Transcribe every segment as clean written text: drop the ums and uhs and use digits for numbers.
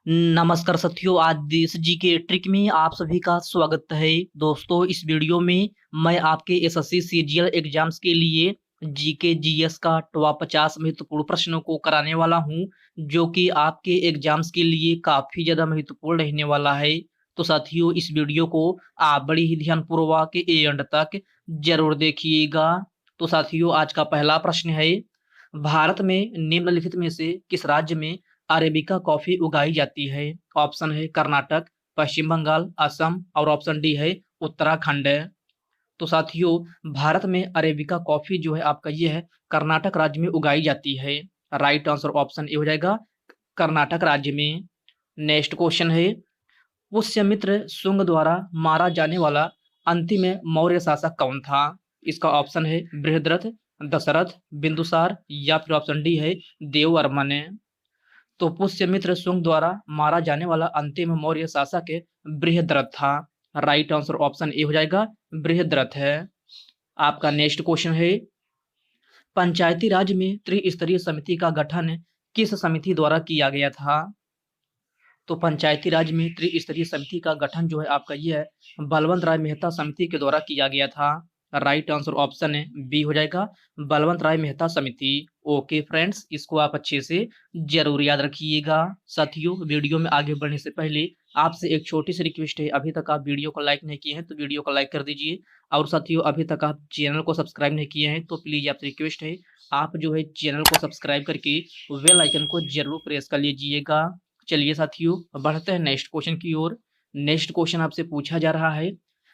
नमस्कार साथियों, आज देश जी के ट्रिक में आप सभी का स्वागत है। दोस्तों, इस वीडियो में मैं आपके एसएससी सीजीएल एग्जाम्स के लिए जीके जीएस का टॉप 50 महत्वपूर्ण प्रश्नों को कराने वाला हूं, जो कि आपके एग्जाम्स के लिए काफी ज्यादा महत्वपूर्ण रहने वाला है। तो साथियों, इस वीडियो को आप बड़ी ही ध्यानपूर्वक एंड तक जरूर देखिएगा। तो साथियों, आज का पहला प्रश्न है, भारत में निम्नलिखित में से किस राज्य में अरेबिका कॉफी उगाई जाती है? ऑप्शन है कर्नाटक, पश्चिम बंगाल, असम और ऑप्शन डी है उत्तराखंड। तो साथियों, भारत में अरेबिका कॉफी जो है आपका ये है कर्नाटक राज्य में उगाई जाती है। राइट आंसर ऑप्शन ए हो जाएगा, कर्नाटक राज्य में। नेक्स्ट क्वेश्चन है, पुष्यमित्र शुंग द्वारा मारा जाने वाला अंतिम मौर्य शासक कौन था? इसका ऑप्शन है बृहद्रथ, दशरथ, बिंदुसार या फिर ऑप्शन डी है देववर्मन। तो पुष्यमित्र शुंग द्वारा मारा जाने वाला अंतिम मौर्य शासक बृहद्रथ था। राइट आंसर ऑप्शन ए हो जाएगा, बृहद्रथ है। आपका नेक्स्ट क्वेश्चन है, पंचायती राज में त्रिस्तरीय समिति का गठन किस समिति द्वारा किया गया था? तो पंचायती राज में त्रिस्तरीय समिति का गठन जो है आपका ये है बलवंत राय मेहता समिति के द्वारा किया गया था। राइट आंसर ऑप्शन है बी हो जाएगा, बलवंत राय मेहता समिति। ओके फ्रेंड्स, इसको आप अच्छे से जरूर याद रखिएगा। साथियों, वीडियो में आगे बढ़ने से पहले आपसे एक छोटी सी रिक्वेस्ट है, अभी तक आप वीडियो को लाइक नहीं किए हैं तो वीडियो को लाइक कर दीजिए। और साथियों, अभी तक आप चैनल को सब्सक्राइब नहीं किए हैं तो प्लीज आपसे रिक्वेस्ट है, आप जो है चैनल को सब्सक्राइब करके बेल आइकन को जरूर प्रेस कर लीजिएगा। चलिए साथियों, बढ़ते हैं नेक्स्ट क्वेश्चन की ओर। नेक्स्ट क्वेश्चन आपसे पूछा जा रहा है,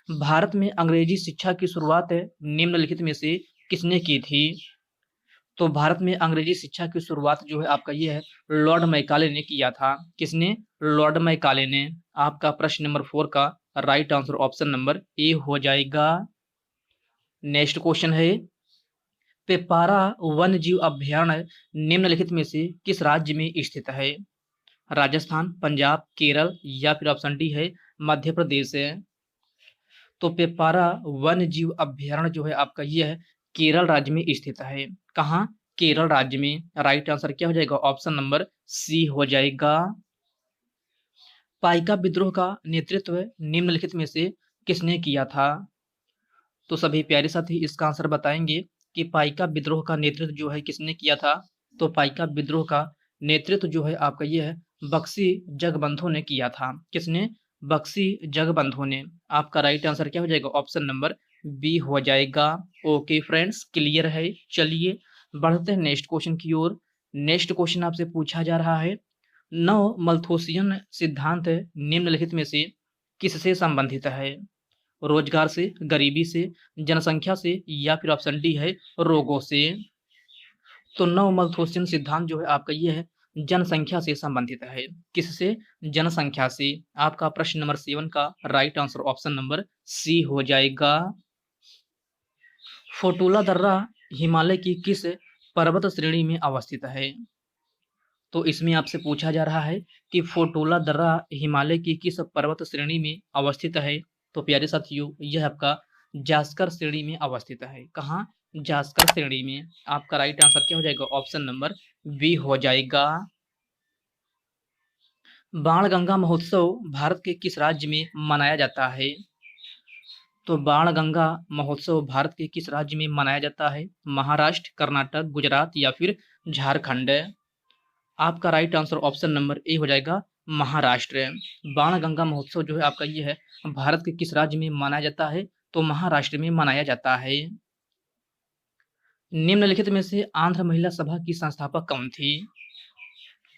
भारत में अंग्रेजी शिक्षा की शुरुआत निम्नलिखित में से किसने की थी? तो भारत में अंग्रेजी शिक्षा की शुरुआत जो है आपका ये है लॉर्ड मैकाले ने किया था। किसने? लॉर्ड मैकाले ने। आपका प्रश्न नंबर 4 का right answer option number A हो जाएगा। नेक्स्ट क्वेश्चन है, पेपारा वन्य जीव अभ्यारण्य निम्नलिखित में से किस राज्य में स्थित है? राजस्थान, पंजाब, केरल या फिर ऑप्शन डी है मध्य प्रदेश है। तो पेपारा वन्य जीव अभ्यारण्य जो है आपका ये है केरल राज्य में स्थित है। कहाँ? केरल राज्य में। राइट आंसर क्या हो जाएगा? ऑप्शन नंबर सी हो जाएगा। पाइका विद्रोह का नेतृत्व निम्नलिखित में से किसने किया था? तो सभी प्यारे साथी इसका आंसर बताएंगे कि पाइका विद्रोह का नेतृत्व जो है किसने किया था। तो पाइका विद्रोह का नेतृत्व जो है आपका ये है बक्सी जगबंधु ने किया था। किसने? बक्सी जगबंधु ने। आपका राइट आंसर क्या हो जाएगा? ऑप्शन नंबर बी हो जाएगा। ओके फ्रेंड्स, क्लियर है। चलिए बढ़ते हैं नेक्स्ट क्वेश्चन की ओर। नेक्स्ट क्वेश्चन आपसे पूछा जा रहा है, नव मल्थोसियन सिद्धांत निम्नलिखित में से किससे संबंधित है? रोजगार से, गरीबी से, जनसंख्या से या फिर ऑप्शन डी है रोगों से। तो नव मल्थोसियन सिद्धांत जो है आपका ये है जनसंख्या से संबंधित है। किससे? जनसंख्या से। आपका प्रश्न नंबर 7 का right answer option number C हो जाएगा। फोटोला दर्रा हिमालय की किस पर्वत श्रेणी में अवस्थित है? तो इसमें आपसे पूछा जा रहा है कि फोटोला दर्रा हिमालय की किस पर्वत श्रेणी में अवस्थित है? तो प्यारे साथियों, यह आपका जास्कर श्रेणी में अवस्थित है। कहाँ? जास्कर श्रेणी में। आपका राइट आंसर क्या हो जाएगा? ऑप्शन नंबर बी हो जाएगा। बाणगंगा महोत्सव भारत के किस राज्य में मनाया जाता है? तो बाणगंगा महोत्सव भारत के किस राज्य में मनाया जाता है? महाराष्ट्र, कर्नाटक, गुजरात या फिर झारखंड। आपका right answer option number A हो जाएगा, महाराष्ट्र। बाणगंगा महोत्सव जो है आपका ये है भारत के किस राज्य में मनाया जाता है? तो महाराष्ट्र में मनाया जाता है। निम्नलिखित में से आंध्र महिला सभा की संस्थापक कौन थी?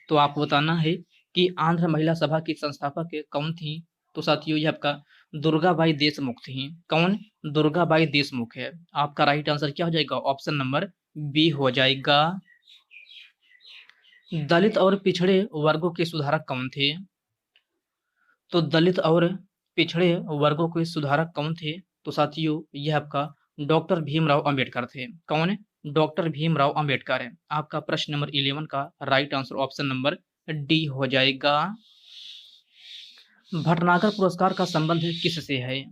तो आपको बताना है कि आंध्र महिला सभा की संस्थापक कौन थी। तो साथियों, ये आपका दुर्गाबाई देशमुख थी। कौन? दुर्गाबाई देशमुख है। आपका राइट आंसर क्या हो जाएगा? ऑप्शन नंबर बी हो जाएगा। दलित और पिछड़े वर्गों के सुधारक कौन थे? तो दलित और पिछड़े वर्गों के सुधारक कौन थे? तो साथियों, यह आपका डॉक्टर भीमराव अंबेडकर थे। कौन? डॉक्टर भीमराव अंबेडकर है। आपका प्रश्न नंबर 11 का right answer option number D हो जाएगा। भटनागर पुरस्कार का संबंध किससे है?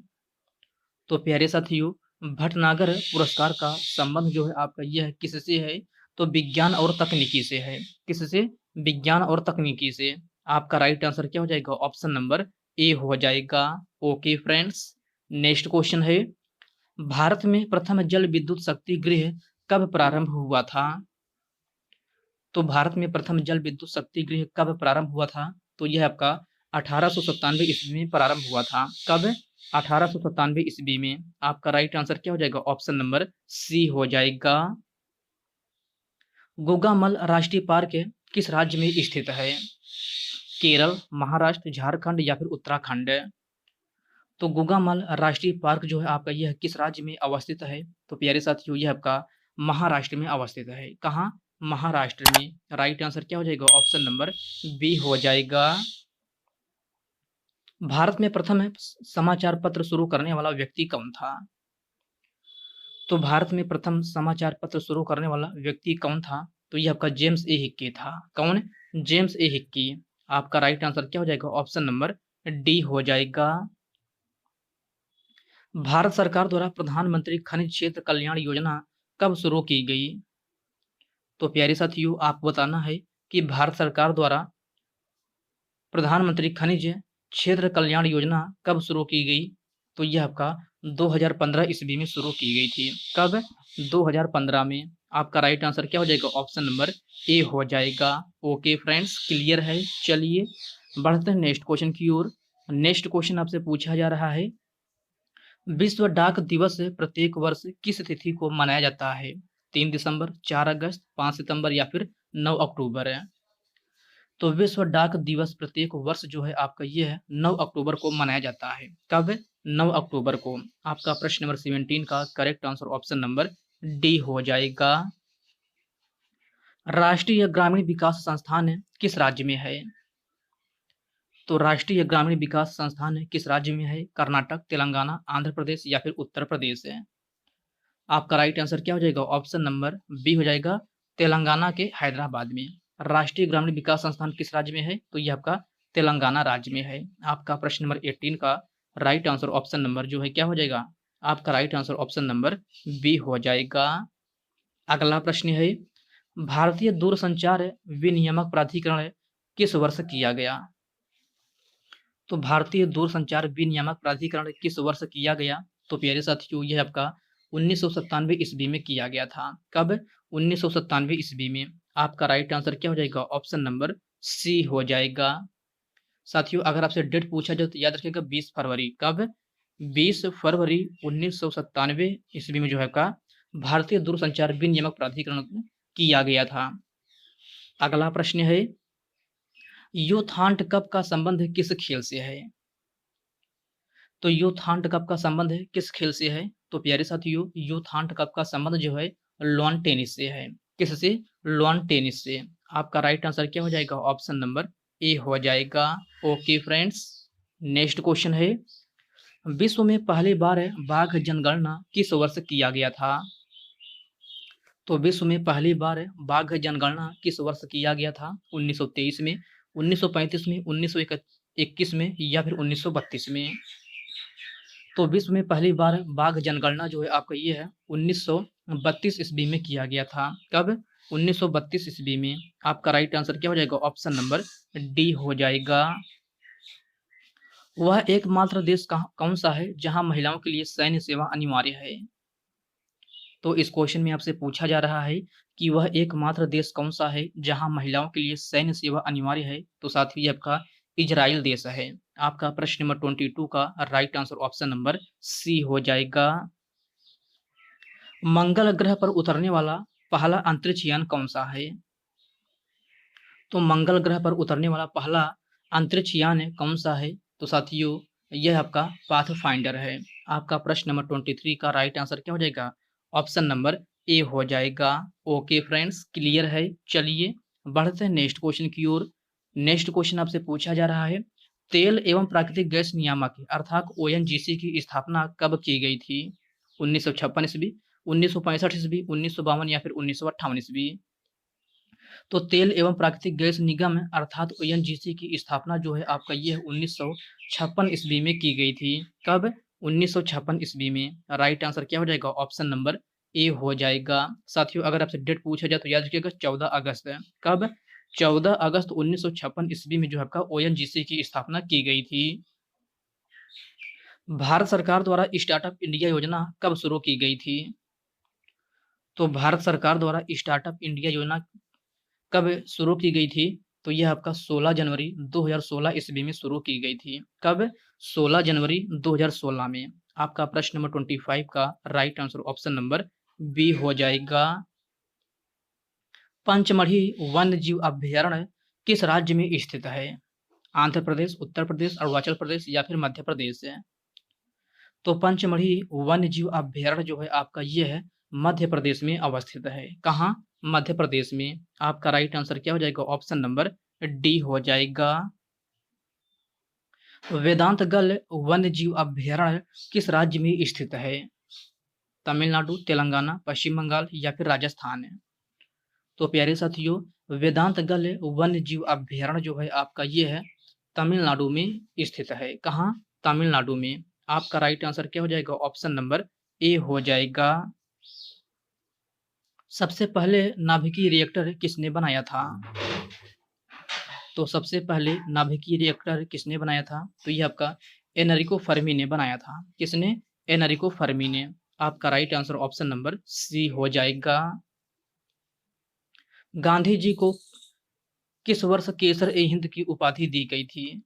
तो प्यारे साथियों, भटनागर पुरस्कार का संबंध जो है आपका यह है किससे है? तो विज्ञान और तकनीकी से है। किससे? विज्ञान और तकनीकी से। आपका राइट आंसर क्या हो जाएगा? ऑप्शन नंबर ए हो जाएगा। ओके फ्रेंड्स, नेक्स्ट क्वेश्चन है, भारत में प्रथम जल विद्युत शक्ति गृह कब प्रारंभ हुआ था? तो भारत में प्रथम जल विद्युत शक्ति गृह कब प्रारंभ हुआ था? तो यह आपका 1897 ईस्वी में प्रारंभ हुआ था। कब? 1897 ईस्वी में। आपका राइट आंसर क्या हो जाएगा? ऑप्शन नंबर सी हो जाएगा। गोगामल राष्ट्रीय पार्क किस राज्य में स्थित है? केरल, महाराष्ट्र, झारखंड या फिर उत्तराखंड? तो गोगामल राष्ट्रीय पार्क जो है आपका यह किस राज्य में अवस्थित है? तो प्यारे साथियों, यह आपका महाराष्ट्र में अवस्थित है। कहाँ? महाराष्ट्र में। राइट आंसर क्या हो जाएगा? ऑप्शन नंबर बी हो जाएगा। भारत में प्रथम समाचार पत्र शुरू करने वाला व्यक्ति कौन था? तो भारत में प्रथम समाचार पत्र शुरू करने वाला व्यक्ति कौन था? तो यह आपका जेम्स ए हिक्की था। कौन? जेम्स ए हिक्की। आपका राइट आंसर क्या हो जाएगा? ऑप्शन नंबर डी हो जाएगा। भारत सरकार द्वारा प्रधानमंत्री खनिज क्षेत्र कल्याण योजना कब शुरू की गई? तो प्यारे साथियों, आपको बताना है कि भारत सरकार द्वारा प्रधानमंत्री खनिज क्षेत्र कल्याण योजना कब शुरू की गई? तो यह आपका 2015 ईस्वी में शुरू की गई थी। कब? 2015 में। आपका राइट आंसर क्या हो जाएगा? ऑप्शन नंबर ए हो जाएगा। ओके फ्रेंड्स, क्लियर है। चलिए बढ़ते हैं नेक्स्ट क्वेश्चन की ओर। नेक्स्ट क्वेश्चन आपसे पूछा जा रहा है, विश्व डाक दिवस प्रत्येक वर्ष किस तिथि को मनाया जाता है? 3 दिसंबर, 4 अगस्त, 5 सितंबर या फिर 9 अक्टूबर है? तो विश्व डाक दिवस प्रत्येक वर्ष जो है आपका ये है 9 अक्टूबर को मनाया जाता है। कब? 9 अक्टूबर को। आपका प्रश्न नंबर 17 का correct answer option number D हो जाएगा। राष्ट्रीय ग्रामीण विकास संस्थान किस राज्य में है? तो राष्ट्रीय ग्रामीण विकास संस्थान किस राज्य में है? कर्नाटक, तेलंगाना, आंध्र प्रदेश या फिर उत्तर प्रदेश है? आपका राइट आंसर क्या हो जाएगा? ऑप्शन नंबर बी हो जाएगा। तेलंगाना के हैदराबाद में। राष्ट्रीय ग्रामीण विकास संस्थान किस राज्य में है? तो यह आपका तेलंगाना राज्य में है। आपका प्रश्न नंबर 18 का राइट आंसर ऑप्शन नंबर जो है क्या हो जाएगा? आपका right answer option number B हो जाएगा। अगला प्रश्न है, भारतीय दूरसंचार विनियामक प्राधिकरण किस वर्ष किया गया? तो भारतीय दूरसंचार विनियामक प्राधिकरण किस वर्ष किया गया? तो प्यारे साथियों, यह आपका 1997 ईस्वी में किया गया था। कब? 1997 ईस्वी में। आपका राइट आंसर क्या हो जाएगा? ऑप्शन नंबर सी हो जाएगा। साथियों, अगर आपसे डेट पूछा जाए तो याद रखिएगा 20 फरवरी। कब? 20 फरवरी 1997 ईस्वी में जो है का भारतीय दूरसंचार विनियामक प्राधिकरण किया गया था। अगला प्रश्न है, यूथांट कप का संबंध किस खेल से है? तो यूथांट कप का संबंध किस खेल से है? तो प्यारे साथियों, यूथांट कप का संबंध जो है लॉन टेनिस से है। किससे? लॉन टेनिस से। आपका राइट आंसर क्या हो जाएगा? ऑप्शन नंबर ए हो जाएगा। ओके फ्रेंड्स, नेक्स्ट क्वेश्चन है, विश्व में पहली बार बाघ जनगणना किस वर्ष किया गया था? तो विश्व में पहली बार बाघ जनगणना किस वर्ष किया गया था? 1923 में, 1935 में, 1921 में या फिर 1932 में? तो विश्व में पहली बार बाघ जनगणना जो है आपका ये है 1932 ईस्वी में किया गया था। कब? 1932 ईस्वी में। आपका राइट आंसर क्या हो जाएगा? ऑप्शन नंबर डी हो जाएगा। वह एकमात्र देश कौन सा है जहां महिलाओं के लिए सैन्य सेवा अनिवार्य है? तो इस क्वेश्चन में आपसे पूछा जा रहा है कि वह एकमात्र देश कौन सा है जहां महिलाओं के लिए सैन्य सेवा अनिवार्य है? तो साथियों, ये आपका इजराइल देश है। आपका प्रश्न नंबर 22 का right answer option number C हो जाएगा। मंगल ग्रह पर उतरने वाला पहला अंतरिक्ष यान कौन सा है? तो मंगल ग्रह पर उतरने वाला पहला अंतरिक्ष यान कौन सा है? तो साथियों, यह आपका पाथफाइंडर है। आपका प्रश्न नंबर 23 का राइट आंसर क्या हो जाएगा? ऑप्शन नंबर ए हो जाएगा। ओके फ्रेंड्स, क्लियर है। चलिए बढ़ते हैं नेक्स्ट क्वेश्चन की ओर। नेक्स्ट क्वेश्चन आपसे पूछा जा रहा है, तेल एवं प्राकृतिक गैस नियामक अर्थात ओएनजीसी की स्थापना कब की गई थी? 1956 ईस्वी, 1965 ईस्वी, 1952 या फिर 1958 ईस्वी? तो तेल एवं प्राकृतिक गैस निगम अर्थात ओएनजीसी की स्थापना जो है आपका ये 1956 ईस्वी में की गई थी। कब? 1956 ईस्वी में। राइट आंसर क्या हो जाएगा? ऑप्शन नंबर ए हो जाएगा। साथियों, अगर आपसे डेट पूछा जाए तो याद रखिएगा 14 अगस्त। कब? 14 अगस्त 1956 ईस्वी में जो है आपका ओएनजीसी की स्थापना की गई थी। भारत सरकार द्वारा स्टार्टअप इंडिया योजना कब शुरू की गई थी? तो भारत सरकार द्वारा स्टार्टअप इंडिया योजना कब शुरू की गई थी? तो यह आपका 16 जनवरी 2016 ईस्वी में शुरू की गई थी। कब? 16 जनवरी 2016 में। आपका प्रश्न नंबर 25 का right answer option number B हो जाएगा। पंचमढ़ी वन्य जीव अभ्यारण्य किस राज्य में स्थित है? आंध्र प्रदेश, उत्तर प्रदेश, अरुणाचल प्रदेश या फिर मध्य प्रदेश है? तो पंचमढ़ी वन्य जीव अभ्यारण्य जो है आपका ये है मध्य प्रदेश में अवस्थित है। कहाँ? मध्य प्रदेश में। आपका राइट आंसर क्या हो जाएगा? ऑप्शन नंबर डी हो जाएगा। वेदांतगल वन्य जीव अभ्यारण्य किस राज्य में स्थित है? तमिलनाडु, तेलंगाना, पश्चिम बंगाल या फिर राजस्थान है? तो प्यारे साथियों, वेदांतगल वन्य जीव अभ्यारण्य जो है आपका ये है तमिलनाडु में स्थित है। कहाँ? तमिलनाडु में। आपका राइट आंसर क्या हो जाएगा? ऑप्शन नंबर ए हो जाएगा। सबसे पहले नाभिकीय रिएक्टर किसने बनाया था? तो सबसे पहले नाभिकीय रिएक्टर किसने बनाया था? तो ये आपका एनरिको फर्मी ने बनाया था। किसने? एनरिको फर्मी ने। आपका right answer option number C हो जाएगा। गांधी जी को किस वर्ष केसर-ए-हिंद की उपाधि दी गई थी?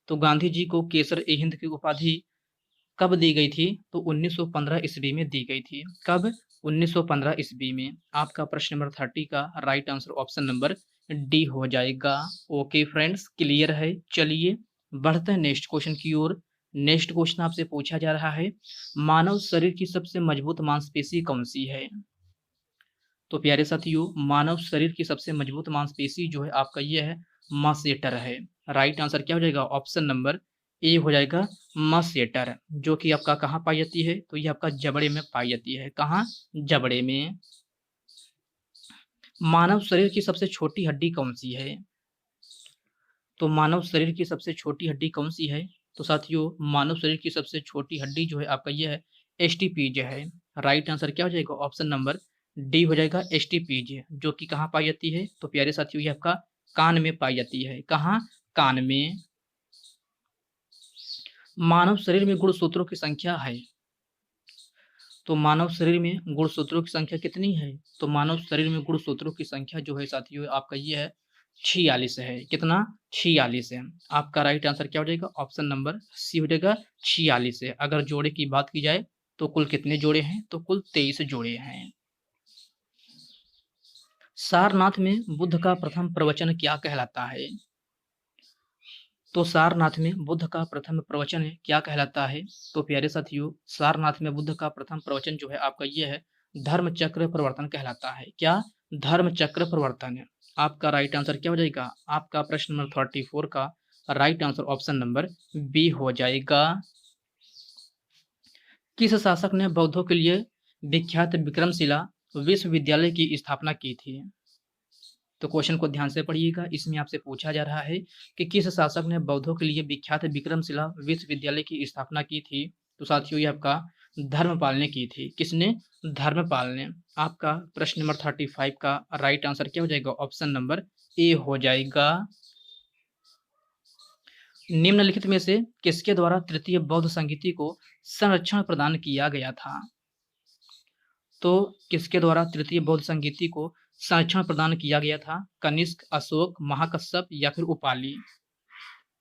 तो गांधी जी को केसर-ए-हिंद की उपाधि कब दी गई थी? तो 1915 ईस्वी में दी गई थी। कब? 1915 ईस्वी में। आपका प्रश्न नंबर 30 का right answer option number D हो जाएगा। ओके फ्रेंड्स, क्लियर है। चलिए बढ़ते हैं नेक्स्ट क्वेश्चन की ओर। नेक्स्ट क्वेश्चन आपसे पूछा जा रहा है, मानव शरीर की सबसे मजबूत मांसपेशी कौन सी है? तो प्यारे साथियों, मानव शरीर की सबसे मजबूत मांसपेशी जो है आपका ये है मस्सेटर है। राइट आंसर क्या हो जाएगा? ऑप्शन नंबर ए हो जाएगा मस्सेटर, जो कि आपका कहाँ पाई जाती है? तो ये आपका जबड़े में पाई जाती है। कहाँ? जबड़े में। मानव शरीर की सबसे छोटी हड्डी कौन सी है? तो मानव शरीर की सबसे छोटी हड्डी कौन सी है? तो साथियों, मानव शरीर की सबसे छोटी हड्डी जो है आपका ये है एस्टीपीज है। राइट आंसर क्या हो जाएगा? ऑप्शन नंबर डी हो जाएगा एस्टीपीज, जो कि कहाँ पाई जाती है? तो प्यारे साथियों, ये आपका कान में पाई जाती है। कहाँ? कान में। मानव शरीर में गुणसूत्रों की संख्या है। तो मानव शरीर में गुणसूत्रों की संख्या कितनी है? तो मानव शरीर में गुणसूत्रों की संख्या जो है साथियों आपका ये है 46 है। कितना? 46 है। आपका राइट आंसर क्या हो जाएगा? ऑप्शन नंबर सी हो जाएगा 46 है। अगर जोड़े की बात की जाए तो कुल कितने जोड़े हैं? तो कुल 23 जोड़े हैं। सारनाथ में बुद्ध का प्रथम प्रवचन क्या कहलाता है? तो सारनाथ में बुद्ध का प्रथम प्रवचन क्या कहलाता है? तो प्यारे साथियों, सारनाथ में बुद्ध का प्रथम प्रवचन जो है आपका ये है धर्म चक्र प्रवर्तन कहलाता है। क्या? धर्म चक्र प्रवर्तन। आपका राइट आंसर क्या हो जाएगा? आपका प्रश्न नंबर 34 का right answer option number B हो जाएगा। किस शासक ने बौद्धों के लिए विख्यात विक्रमशिला विश्वविद्यालय की स्थापना की थी? तो क्वेश्चन को ध्यान से पढ़िएगा। इसमें आपसे पूछा जा रहा है कि किस शासक ने बौद्धों के लिए विख्यात विक्रमशिला विश्वविद्यालय की स्थापना की थी? तो साथियों, ये आपका धर्मपाल ने की थी। किसने? धर्मपाल ने। आपका प्रश्न नंबर 35 का राइट आंसर क्या हो जाएगा? ऑप्शन नंबर ए हो जाएगा। निम्नलिखित में से किसके द्वारा तृतीय बौद्ध संगीति को संरक्षण प्रदान किया गया था? तो किसके द्वारा तृतीय बौद्ध संगीति को संरक्षण प्रदान किया गया था? कनिष्क, अशोक, महाकश्यप या फिर उपाली?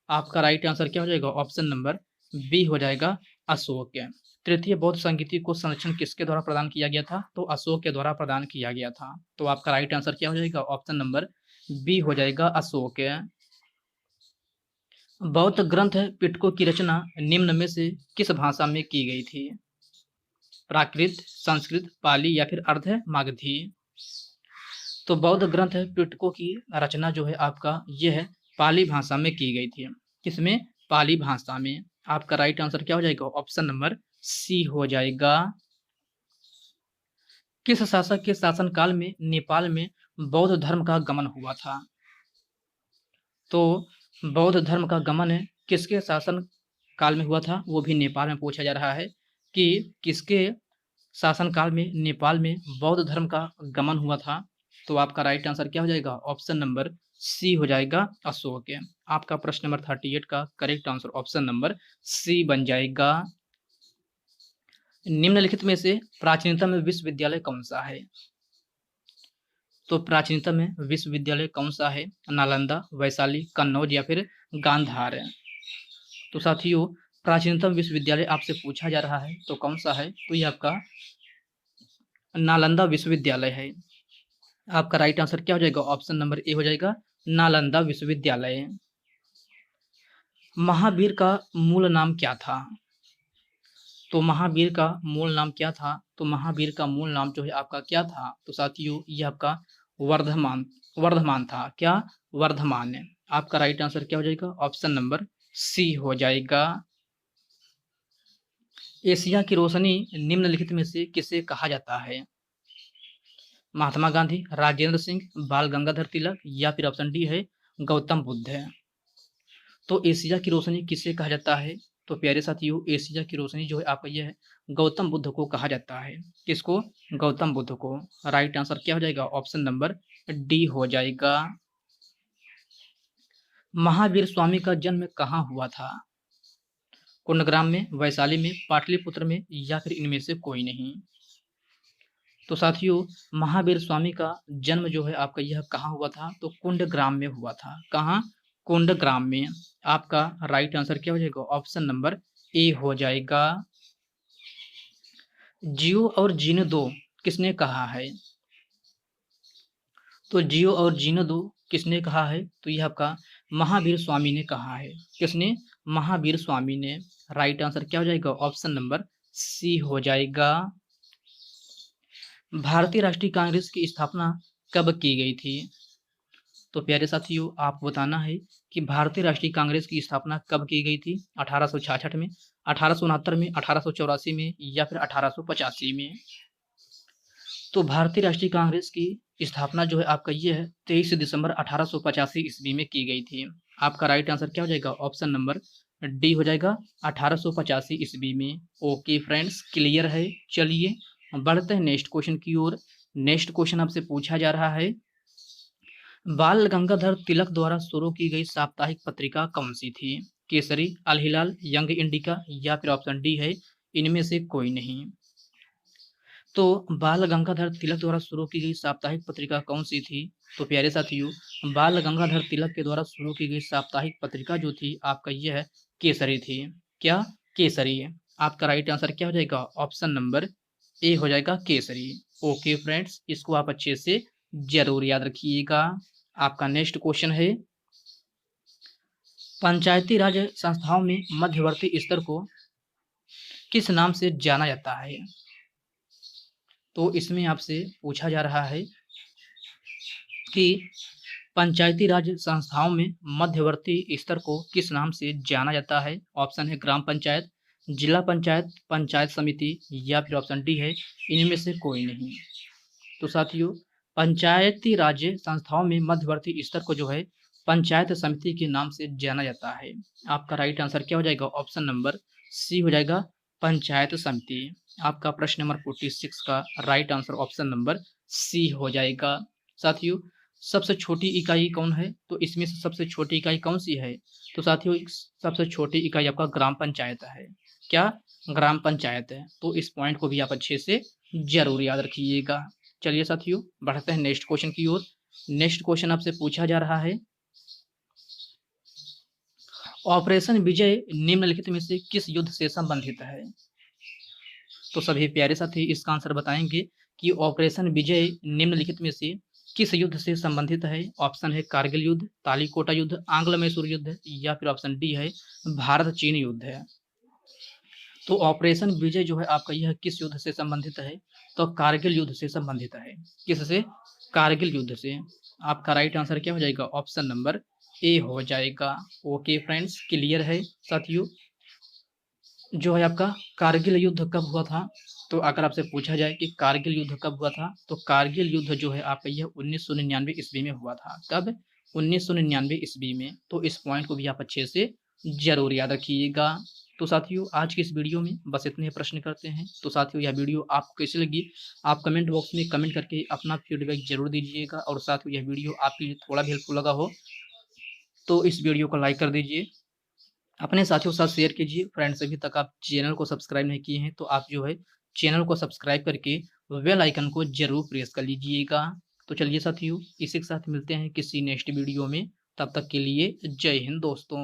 आपका राइट आंसर क्या हो जाएगा? ऑप्शन नंबर बी हो जाएगा अशोक। तृतीय बौद्ध संगीति को संरक्षण किसके द्वारा प्रदान किया गया था? तो अशोक के द्वारा प्रदान किया गया था। तो आपका राइट आंसर क्या हो जाएगा? ऑप्शन नंबर बी हो जाएगा अशोक। बौद्ध ग्रंथ पिटकों की रचना निम्न में से किस भाषा में की गई थी? प्राकृत, संस्कृत, पाली या फिर अर्ध मागधी? तो बौद्ध ग्रंथ पिटकों की रचना जो है आपका ये है पाली भाषा में की गई थी। किसमें? पाली भाषा में। आपका राइट आंसर क्या हो जाएगा? ऑप्शन नंबर सी हो जाएगा। किस शासक के शासनकाल में नेपाल में बौद्ध धर्म का गमन हुआ था? तो बौद्ध धर्म का गमन किसके शासन काल में हुआ था? वो भी नेपाल में पूछा जा रहा है कि किसके शासनकाल में नेपाल में बौद्ध धर्म का गमन हुआ था? तो आपका राइट आंसर क्या हो जाएगा? ऑप्शन नंबर सी हो जाएगा, अशोक है। आपका प्रश्न नंबर 38 का correct answer option number C बन जाएगा। निम्नलिखित में से प्राचीनतम विश्वविद्यालय कौन सा है? तो प्राचीनतम विश्वविद्यालय कौन सा है? नालंदा, वैशाली, कन्नौज या फिर गांधार है। तो साथियों, प्राचीनतम विश्वविद्यालय आपसे पूछा जा रहा है तो कौन सा है? तो ये आपका नालंदा विश्वविद्यालय है। आपका राइट आंसर क्या हो जाएगा? ऑप्शन नंबर ए हो जाएगा, नालंदा विश्वविद्यालय। महावीर का मूल नाम क्या था? तो महावीर का मूल नाम क्या था? तो महावीर का मूल नाम जो है आपका क्या था? तो साथियों, ये आपका वर्धमान वर्धमान था। क्या? वर्धमान है। आपका राइट आंसर क्या हो जाएगा? ऑप्शन नंबर सी हो जाएगा। एशिया की रोशनी निम्नलिखित में से किसे कहा जाता है? महात्मा गांधी, राजेंद्र सिंह, बाल गंगाधर तिलक या फिर ऑप्शन डी है गौतम बुद्ध है। तो एशिया की रोशनी किसे कहा जाता है? तो प्यारे साथियों, एशिया की रोशनी जो है आपका यह है गौतम बुद्ध को कहा जाता है। किसको? गौतम बुद्ध को। राइट आंसर क्या हो जाएगा? ऑप्शन नंबर डी हो जाएगा। महावीर स्वामी का जन्म कहाँ हुआ था? कुंडग्राम में, वैशाली में, पाटलिपुत्र में या फिर इनमें से कोई नहीं। तो साथियों, महावीर स्वामी का जन्म जो है आपका यह कहाँ हुआ था? तो कुंडग्राम में हुआ था। कहाँ? कुंडग्राम में। आपका राइट आंसर क्या हो जाएगा? ऑप्शन नंबर ए हो जाएगा। जियो और जीने दो किसने कहा है? तो जियो और जीने दो किसने कहा है? तो यह आपका महावीर स्वामी ने कहा है। किसने? महावीर स्वामी ने। राइट आंसर क्या हो जाएगा? ऑप्शन नंबर सी हो जाएगा। भारतीय राष्ट्रीय कांग्रेस की स्थापना कब की गई थी? तो प्यारे साथियों, आपको बताना है कि भारतीय राष्ट्रीय कांग्रेस की स्थापना कब की गई थी? 1866 में, 1869 में, 1884 में या फिर 1885 में। तो भारतीय राष्ट्रीय कांग्रेस की स्थापना जो है आपका ये है 23 दिसंबर 1885 ईस्वी में की गई थी। आपका राइट आंसर क्या हो जाएगा? ऑप्शन नंबर डी हो जाएगा, 1885 ईस्वी में। ओके फ्रेंड्स, क्लियर है। चलिए बढ़ते हैं नेक्स्ट क्वेश्चन की ओर। नेक्स्ट क्वेश्चन आपसे पूछा जा रहा है, बाल गंगाधर तिलक द्वारा शुरू की गई साप्ताहिक पत्रिका कौन सी थी? केसरी, अल हिलाल, यंग इंडिका या फिर ऑप्शन डी है इनमें से कोई नहीं। तो बाल गंगाधर तिलक द्वारा शुरू की गई साप्ताहिक पत्रिका कौन सी थी? तो प्यारे साथियों, बाल गंगाधर तिलक के द्वारा शुरू की गई साप्ताहिक पत्रिका जो थी आपका यह है केसरी थी। क्या? केसरी। आपका राइट आंसर क्या हो जाएगा? ऑप्शन नंबर ए हो जाएगा, केसरी। ओके फ्रेंड्स, इसको आप अच्छे से जरूर याद रखिएगा। आपका नेक्स्ट क्वेश्चन है, पंचायती राज संस्थाओं में मध्यवर्ती स्तर को किस नाम से जाना जाता है? तो इसमें आपसे पूछा जा रहा है कि पंचायती राज संस्थाओं में मध्यवर्ती स्तर को किस नाम से जाना जाता है? ऑप्शन है ग्राम पंचायत, जिला पंचायत, पंचायत समिति या फिर ऑप्शन डी है इनमें से कोई नहीं। तो साथियों, पंचायती राज संस्थाओं में मध्यवर्ती स्तर को जो है पंचायत समिति के नाम से जाना जाता है। आपका राइट आंसर क्या हो जाएगा? ऑप्शन नंबर सी हो जाएगा, पंचायत समिति। आपका प्रश्न नंबर 46 का right answer option number C हो जाएगा। साथियों, सबसे छोटी इकाई कौन है? तो इसमें से सबसे छोटी इकाई कौन सी है? तो साथियों, सबसे छोटी इकाई आपका ग्राम पंचायत है। क्या? ग्राम पंचायत है। तो इस पॉइंट को भी आप अच्छे से जरूर याद रखिएगा। चलिए साथियों, बढ़ते हैं नेक्स्ट क्वेश्चन की ओर। नेक्स्ट क्वेश्चन आपसे पूछा जा रहा है, ऑपरेशन विजय निम्नलिखित में से किस युद्ध से संबंधित है? तो सभी प्यारे साथी इसका आंसर बताएंगे कि ऑपरेशन विजय निम्नलिखित में से किस युद्ध से संबंधित है। ऑप्शन है कारगिल युद्ध, तालीकोटा युद्ध, आंग्ल मैसूर युद्ध या फिर ऑप्शन डी है भारत चीन युद्ध है। तो ऑपरेशन विजय जो है आपका यह किस युद्ध से संबंधित है? तो कारगिल युद्ध से संबंधित है। किससे? कारगिल युद्ध से। आपका राइट आंसर क्या हो जाएगा? ऑप्शन नंबर ए हो जाएगा। ओके फ्रेंड्स, क्लियर है। साथियों, जो है आपका कारगिल युद्ध कब हुआ था? तो अगर आपसे पूछा जाए कि कारगिल युद्ध कब हुआ था, तो कारगिल युद्ध जो है आपका यह 1999 ईस्वी में हुआ था। कब? 1999 ईस्वी में। तो इस पॉइंट को भी आप अच्छे से जरूर याद रखिएगा। तो साथियों आज की इस वीडियो में बस इतने प्रश्न करते हैं। तो साथियों यह वीडियो आपको कैसी लगी आप कमेंट बॉक्स में कमेंट करके अपना फीडबैक जरूर दीजिएगा। और साथियों यह वीडियो आपके लिए थोड़ा भी हेल्पफुल लगा हो तो इस वीडियो को लाइक कर दीजिए, अपने साथियों के साथ शेयर कीजिए। फ्रेंड्स अभी तक आप चैनल को सब्सक्राइब नहीं किए हैं तो आप जो है चैनल को सब्सक्राइब करके बेल आइकन को जरूर प्रेस कर लीजिएगा। तो चलिए साथियों इसी के साथ मिलते हैं किसी नेक्स्ट वीडियो में, तब तक के लिए जय हिंद दोस्तों।